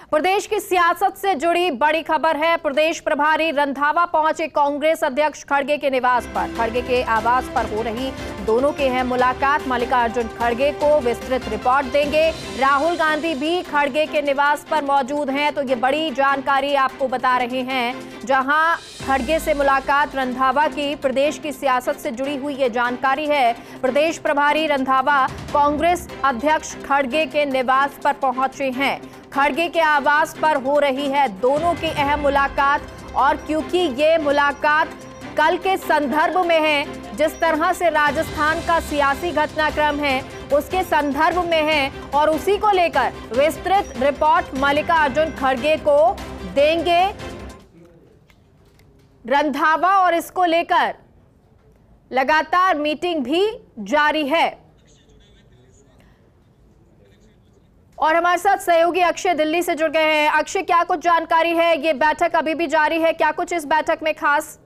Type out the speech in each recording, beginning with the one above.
प्रदेश की सियासत से जुड़ी बड़ी खबर है। प्रदेश प्रभारी रंधावा पहुंचे कांग्रेस अध्यक्ष खड़गे के निवास पर। खड़गे के आवास पर हो रही दोनों के हैं मुलाकात। मल्लिकार्जुन खड़गे को विस्तृत रिपोर्ट देंगे। राहुल गांधी भी खड़गे के निवास पर मौजूद हैं, तो ये बड़ी जानकारी आपको बता रहे हैं। जहां खड़गे से मुलाकात रंधावा की, प्रदेश की सियासत से जुड़ी हुई ये जानकारी है। प्रदेश प्रभारी रंधावा कांग्रेस अध्यक्ष खड़गे के निवास पर पहुंचे हैं। खड़गे के आवास पर हो रही है दोनों की अहम मुलाकात, और क्योंकि ये मुलाकात कल के संदर्भ में है, जिस तरह से राजस्थान का सियासी घटनाक्रम है उसके संदर्भ में है, और उसी को लेकर विस्तृत रिपोर्ट मल्लिकार्जुन खड़गे को देंगे रंधावा, और इसको लेकर लगातार मीटिंग भी जारी है। और हमारे साथ सहयोगी अक्षय दिल्ली से जुड़ गए हैं। अक्षय, क्या कुछ जानकारी है? ये बैठक अभी भी जारी है, क्या कुछ इस बैठक में खास?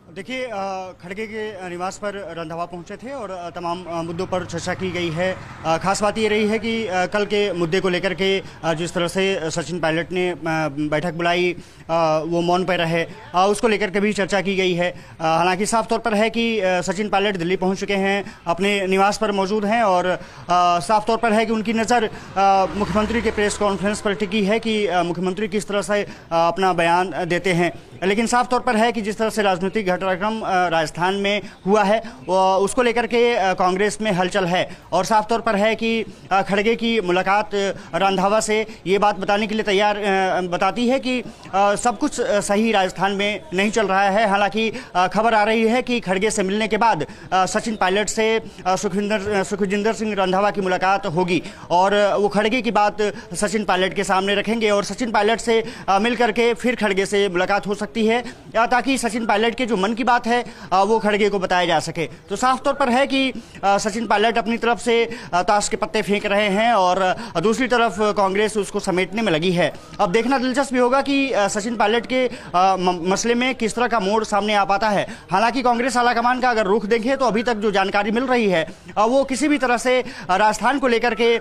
देखिए, खड़गे के निवास पर रंधावा पहुंचे थे और तमाम मुद्दों पर चर्चा की गई है। खास बात ये रही है कि कल के मुद्दे को लेकर के जिस तरह से सचिन पायलट ने बैठक बुलाई, वो मौन पर रहे, उसको लेकर के भी चर्चा की गई है। हालांकि साफ तौर पर है कि सचिन पायलट दिल्ली पहुंच चुके हैं, अपने निवास पर मौजूद हैं, और साफ तौर पर है कि उनकी नज़र मुख्यमंत्री के प्रेस कॉन्फ्रेंस पर टिकी है कि मुख्यमंत्री किस तरह से अपना बयान देते हैं। लेकिन साफ तौर पर है कि जिस तरह से राजनीतिक घटनाक्रम राजस्थान में हुआ है उसको लेकर के कांग्रेस में हलचल है, और साफ तौर पर है कि खड़गे की मुलाकात रंधावा से ये बात बताने के लिए तैयार बताती है कि सब कुछ सही राजस्थान में नहीं चल रहा है। हालांकि खबर आ रही है कि खड़गे से मिलने के बाद सचिन पायलट से सुखजिंदर सिंह रंधावा की मुलाकात होगी, और वो खड़गे की बात सचिन पायलट के सामने रखेंगे, और सचिन पायलट से मिल करके फिर खड़गे से मुलाकात हो सकती है, ताकि सचिन पायलट के जो मन की बात है वो खड़गे को बताया जा सके। तो साफ तौर पर है कि सचिन पायलट अपनी तरफ से ताश के पत्ते फेंक रहे हैं, और दूसरी तरफ कांग्रेस उसको समेटने में लगी है। अब देखना दिलचस्प भी होगा कि सचिन पायलट के मसले में किस तरह का मोड़ सामने आ पाता है। हालांकि कांग्रेस आलाकमान का अगर रुख देखें तो अभी तक जो जानकारी मिल रही है वो किसी भी तरह से राजस्थान को लेकर के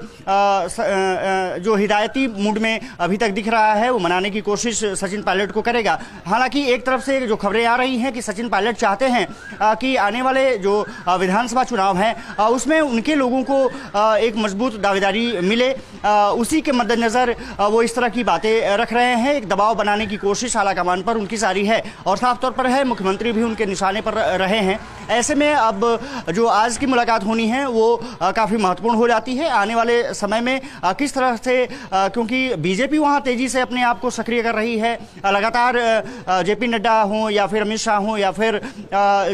जो हिदायती मूड में अभी तक दिख रहा है वो मनाने की कोशिश सचिन पायलट को करेगा। हालांकि एक तरफ से जो खबरें आ रही हैं कि सचिन पायलट चाहते हैं कि आने वाले जो विधानसभा चुनाव हैं उसमें उनके लोगों को एक मजबूत दावेदारी मिले, उसी के मद्देनज़र वो इस तरह की बातें रख रहे हैं। एक दबाव बनाने की कोशिश आलाकमान पर उनकी सारी है, और साफ तौर पर है मुख्यमंत्री भी उनके निशाने पर रहे हैं। ऐसे में अब जो आज की मुलाकात होनी है वो काफ़ी महत्वपूर्ण हो जाती है। आने वाले समय में किस तरह से, क्योंकि बीजेपी वहाँ तेज़ी से अपने आप को सक्रिय कर रही है, लगातार जेपी नड्डा हों या फिर अमित शाह हों या फिर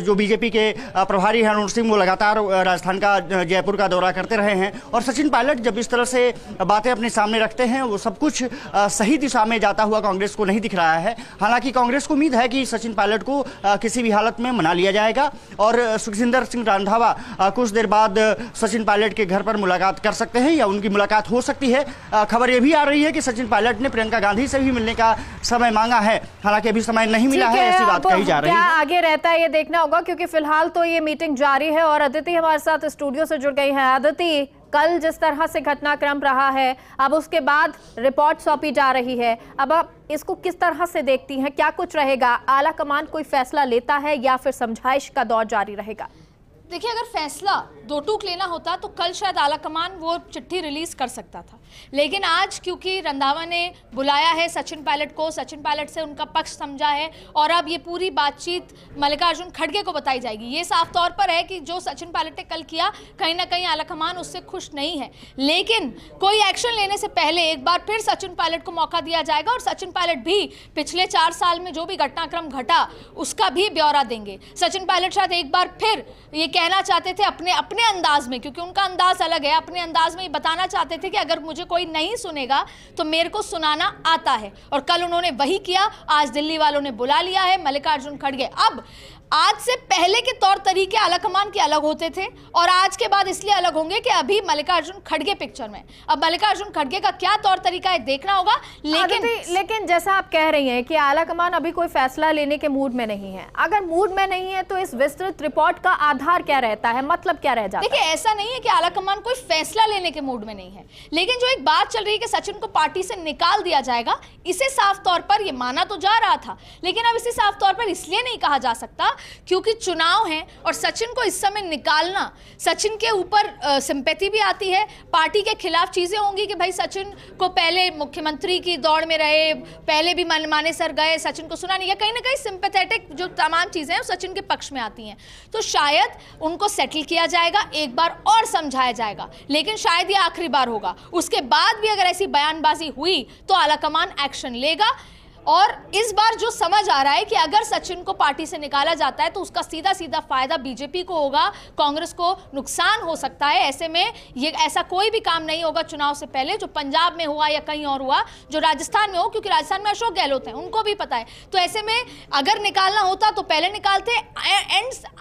जो बीजेपी के प्रभारी हैं अरुण सिंह, वो लगातार राजस्थान का, जयपुर का दौरा करते रहे हैं, और सचिन पायलट जब इस तरह से बातें अपने सामने रखते हैं वो सब कुछ सही दिशा में जाता हुआ कांग्रेस को नहीं दिख रहा है। हालांकि कांग्रेस को उम्मीद है कि सचिन पायलट को किसी भी हालत में मना लिया जाएगा, और सुखजिंदर सिंह रंधावा कुछ देर बाद सचिन पायलट के घर पर मुलाकात कर सकते हैं या उनकी मुलाकात हो सकती है। खबर यह भी आ रही है कि सचिन पायलट ने प्रियंका गांधी से भी मिलने का समय मांगा है, हालांकि अभी समय नहीं मिला है, ऐसी बात कही जा रही है। आगे रहता है ये देखना होगा, क्योंकि फिलहाल तो ये मीटिंग जारी है। और अदिति हमारे साथ स्टूडियो से जुड़ गई हैं। अदिति, कल जिस तरह से घटनाक्रम रहा है, अब उसके बाद रिपोर्ट सौंपी जा रही है, अब आप इसको किस तरह से देखती हैं? क्या कुछ रहेगा? आला कमान कोई फैसला लेता है या फिर समझाइश का दौर जारी रहेगा? देखिए, अगर फैसला दो टूक लेना होता तो कल शायद आलाकमान वो चिट्ठी रिलीज कर सकता था, लेकिन आज क्योंकि रंधावा ने बुलाया है सचिन पायलट को, सचिन पायलट से उनका पक्ष समझा है, और अब ये पूरी बातचीत मल्लिकार्जुन खड़गे को बताई जाएगी। ये साफ तौर पर है कि जो सचिन पायलट ने कल किया, कहीं ना कहीं आलाकमान उससे खुश नहीं है, लेकिन कोई एक्शन लेने से पहले एक बार फिर सचिन पायलट को मौका दिया जाएगा, और सचिन पायलट भी पिछले 4 साल में जो भी घटनाक्रम घटा उसका भी ब्यौरा देंगे। सचिन पायलट शायद एक बार फिर ये कहना चाहते थे अपने अंदाज में, क्योंकि उनका अंदाज अलग है, अपने अंदाज में ये बताना चाहते थे कि अगर मुझे कोई नहीं सुनेगा तो मेरे को सुनाना आता है, और कल उन्होंने वही किया। आज दिल्ली वालों ने बुला लिया है मल्लिकार्जुन खड़गे। अब आज से पहले के तौर तरीके आलाकमान के अलग होते थे और आज के बाद इसलिए अलग होंगे कि अभी मल्लिकार्जुन खड़गे पिक्चर में। अब मल्लिकार्जुन खड़गे का क्या तौर तरीका है देखना होगा। लेकिन जैसा आप कह रही हैं कि आलाकमान अभी कोई फैसला लेने के मूड में नहीं है, अगर मूड में नहीं है तो इस विस्तृत रिपोर्ट का आधार क्या रहता है, मतलब क्या रह जाता है? देखिए, ऐसा नहीं है कि आलाकमान कोई फैसला लेने के मूड में नहीं है, लेकिन जो एक बात चल रही है कि सचिन को पार्टी से निकाल दिया जाएगा, इसे साफ तौर पर यह माना तो जा रहा था, लेकिन अब इसे साफ तौर पर इसलिए नहीं कहा जा सकता क्योंकि चुनाव है और सचिन को इस समय निकालना, सचिन के ऊपर सिंपैथी भी आती है, पार्टी के खिलाफ चीजें होंगी कि भाई सचिन को पहले मुख्यमंत्री की दौड़ में रहे, पहले भी मनमाने सर गए, सचिन को सुना नहीं, या कहीं ना कहीं सिंपैथेटिक जो तमाम चीजें हैं वो सचिन के पक्ष में आती हैं। तो शायद उनको सेटल किया जाएगा, एक बार और समझाया जाएगा, लेकिन शायद ये आखिरी बार होगा। उसके बाद भी अगर ऐसी बयानबाजी हुई तो आलाकमान एक्शन लेगा। और इस बार जो समझ आ रहा है कि अगर सचिन को पार्टी से निकाला जाता है तो उसका सीधा सीधा फायदा बीजेपी को होगा, कांग्रेस को नुकसान हो सकता है। ऐसे में ये ऐसा कोई भी काम नहीं होगा चुनाव से पहले जो पंजाब में हुआ या कहीं और हुआ, जो राजस्थान में हो, क्योंकि राजस्थान में अशोक गहलोत हैं, उनको भी पता है। तो ऐसे में अगर निकालना होता तो पहले निकालते,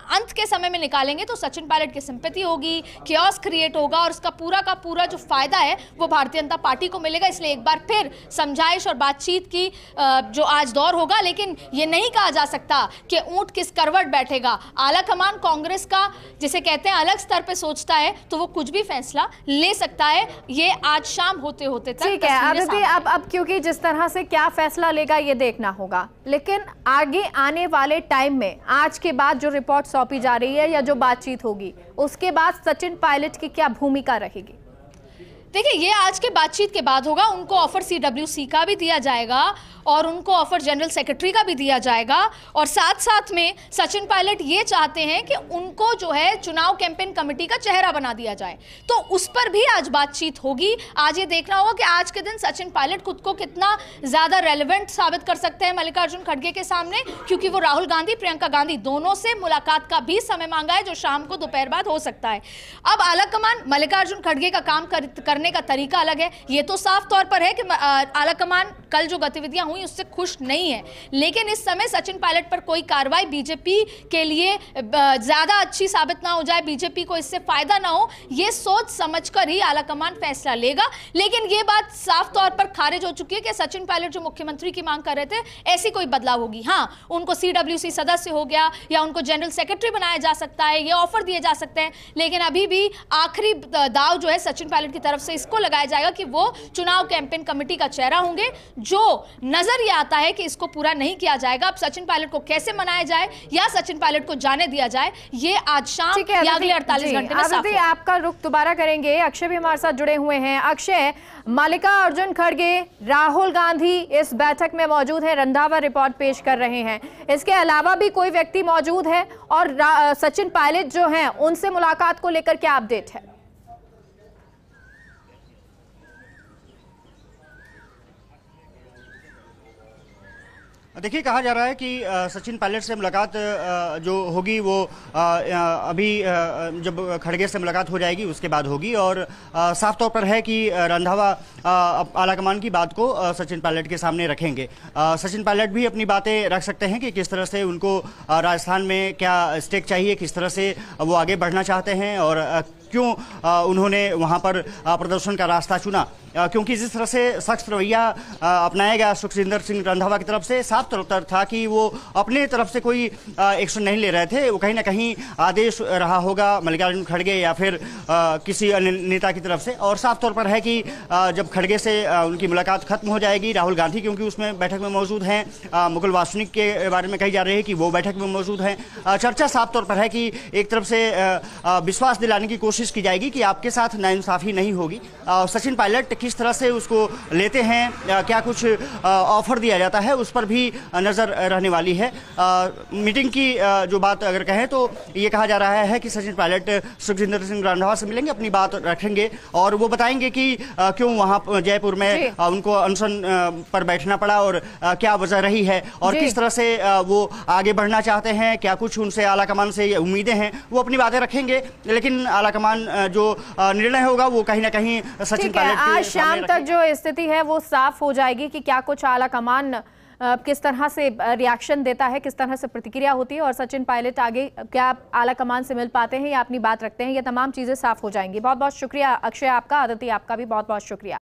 अंत के समय में निकालेंगे तो सचिन पायलट की सिंपैथी होगी, केओस क्रिएट होगा और उसका पूरा का पूरा जो फायदा है वो भारतीय जनता पार्टी को मिलेगा। इसलिए एक बार फिर समझाइश और बातचीत की जो आज दौर होगा, लेकिन ये नहीं कहा जा सकता कि ऊंट किस करवट बैठेगा। आलाकमान कांग्रेस का जिसे कहते हैं अलग स्तर पे सोचता है तो वो कुछ भी फैसला ले सकता है, ये आज शाम होते होते तक। ठीक है, अब क्योंकि जिस तरह से क्या फैसला लेगा ये देखना होगा, लेकिन आगे आने वाले टाइम में आज के बाद जो रिपोर्ट सौंपी जा रही है या जो बातचीत होगी उसके बाद सचिन पायलट की क्या भूमिका रहेगी? देखिए, ये आज के बातचीत के बाद होगा। उनको ऑफर सीडब्ल्यूसी का भी दिया जाएगा और उनको ऑफर जनरल सेक्रेटरी का भी दिया जाएगा, और साथ साथ में सचिन पायलट ये चाहते हैं कि उनको जो है चुनाव कैंपेन कमेटी का चेहरा बना दिया जाए, तो उस पर भी आज बातचीत होगी। आज ये देखना होगा कि आज के दिन सचिन पायलट खुद को कितना ज्यादा रेलेवेंट साबित कर सकते हैं मल्लिकार्जुन खड़गे के सामने, क्योंकि वो राहुल गांधी, प्रियंका गांधी दोनों से मुलाकात का भी समय मांगा है जो शाम को दोपहर बाद हो सकता है। अब आलाकमान मल्लिकार्जुन खड़गे का काम करने का तरीका अलग है। ये तो साफ तौर पर है कि आलाकमान कल जो गतिविधियां हुई उससे खुश नहीं है, लेकिन इस समय सचिन पायलट पर कोई कार्रवाई बीजेपी के लिए ज्यादा अच्छी साबित ना हो जाए, बीजेपी को इससे फायदा ना हो, ये सोच समझकर ही आलाकमान फैसला लेगा। लेकिन ये बात साफ तौर पर खारिज हो चुकी है कि सचिन पायलट जो मुख्यमंत्री की मांग कर रहे थे ऐसी कोई बदलाव होगी। हाँ, उनको सीडब्ल्यूसी सदस्य हो गया या उनको जनरल सेक्रेटरी बनाया जा सकता है, ये ऑफर दिए जा सकते हैं, लेकिन अभी भी आखिरी दाव जो है सचिन पायलट की तरफ से इसको लगाया जाएगा कि वो चुनाव कैंपेन कमेटी का चेहरा होंगे। जो नजर ये आता है कि इसको पूरा नहीं किया जाएगा, अब सचिन पायलट को कैसे मनाया जाए या सचिन पायलट को जाने दिया जाए, ये आज शाम या अगले 48 घंटे में साफ होगा। आपका रुख दोबारा करेंगे, अक्षय भी हमारे साथ जुड़े हुए हैं। अक्षय, मल्लिकार्जुन खड़गे, राहुल गांधी इस बैठक में मौजूद है, रंधावा रिपोर्ट पेश कर रहे हैं, इसके अलावा भी कोई व्यक्ति मौजूद है और सचिन पायलट जो हैं उनसे मुलाकात को लेकर क्या अपडेट है? देखिए, कहा जा रहा है कि सचिन पायलट से मुलाकात जो होगी वो अभी जब खड़गे से मुलाकात हो जाएगी उसके बाद होगी, और साफ तौर पर है कि रंधावा आलाकमान की बात को सचिन पायलट के सामने रखेंगे। सचिन पायलट भी अपनी बातें रख सकते हैं कि किस तरह से उनको राजस्थान में क्या स्टेक चाहिए, किस तरह से वो आगे बढ़ना चाहते हैं और क्यों उन्होंने वहाँ पर प्रदर्शन का रास्ता चुना, क्योंकि जिस तरह से सख्त रवैया अपनाया गया सुखजिंदर सिंह रंधावा की तरफ से, साफ तौर था कि वो अपने तरफ से कोई एक्शन नहीं ले रहे थे, वो कहीं ना कहीं आदेश रहा होगा मल्लिकार्जुन खड़गे या फिर किसी अन्य नेता की तरफ से। और साफ तौर पर है कि जब खड़गे से उनकी मुलाकात खत्म हो जाएगी, राहुल गांधी क्योंकि उसमें बैठक में मौजूद हैं, मुकुल वासनिक के बारे में कही जा रही है कि वो बैठक में मौजूद हैं, चर्चा साफ तौर पर है कि एक तरफ से विश्वास दिलाने की कोशिश की जाएगी कि आपके साथ नाइंसाफी नहीं होगी। सचिन पायलट किस तरह से उसको लेते हैं, क्या कुछ ऑफर दिया जाता है, उस पर भी नज़र रहने वाली है। मीटिंग की जो बात अगर कहें तो ये कहा जा रहा है कि सचिन पायलट सुखजिंदर सिंह रंधावा से मिलेंगे, अपनी बात रखेंगे और वो बताएंगे कि क्यों वहाँ जयपुर में उनको अनशन पर बैठना पड़ा और क्या वजह रही है और किस तरह से वो आगे बढ़ना चाहते हैं, क्या कुछ उनसे आलाकमान से उम्मीदें हैं, वो अपनी बातें रखेंगे। लेकिन आलाकमान जो निर्णय होगा वो कहीं ना कहीं सचिन पायलट आज शाम तक जो स्थिति है वो साफ हो जाएगी कि क्या कुछ आलाकमान किस तरह से रिएक्शन देता है, किस तरह से प्रतिक्रिया होती है और सचिन पायलट आगे क्या आला कमान से मिल पाते हैं या अपनी बात रखते हैं, ये तमाम चीजें साफ हो जाएंगी। बहुत बहुत शुक्रिया अक्षय आपका, आदित्य आपका भी बहुत बहुत शुक्रिया।